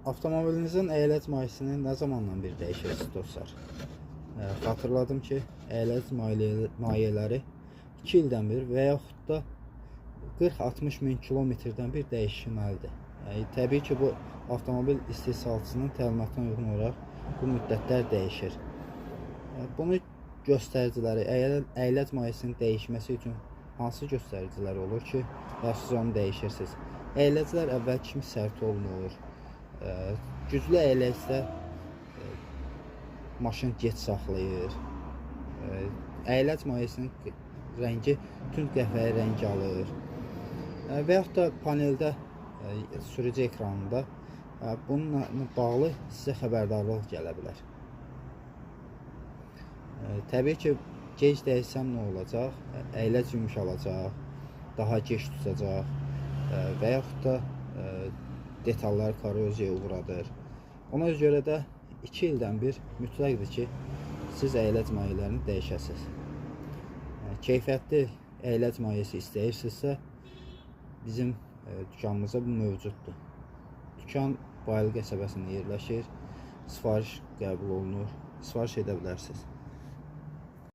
Avtomobilinizin əyləc mayesini nə zamandan bir dəyişirsiniz dostlar? Xatırladım ki, əyləc mayeləri 2 ildən bir və yaxud da 40-60 min kilometrdən bir dəyişilməlidir. Təbii ki, bu avtomobil istehsalçısının təlimatına uyğun olaraq bu müddətlər dəyişir. Bunu göstəriciləri, əyləc mayesinin dəyişməsi üçün hansı göstəricilər olur ki, və siz onu dəyişirsiniz? Əyləclər əvvəl kimi sərt olmur. Güclü əyləcdə maşın geç saxlayır. Əyləc mayesinin rəngi tünd qəhvəyi rəng alır. Və yaxud da paneldə, sürücü ekranında bununla bağlı sizə xəbərdarlıq gələ bilər. Təbii ki, gec dəysəm nə olacaq? Əyləc yumuşalacaq, daha gec tutacaq və yaxud da detallar koroziyaya uğradır. Ona görə də 2 ildən bir mütləqdir ki, siz əyləc mayelerini dəyişəsiniz. Keyfiyyətli əyləc mayesi istəyirsinizsə, bizim dükanımızda bu mövcuddur. Dükan Bayıl qəsəbəsində yerləşir, sifariş qəbul olunur, sifariş edə bilərsiniz.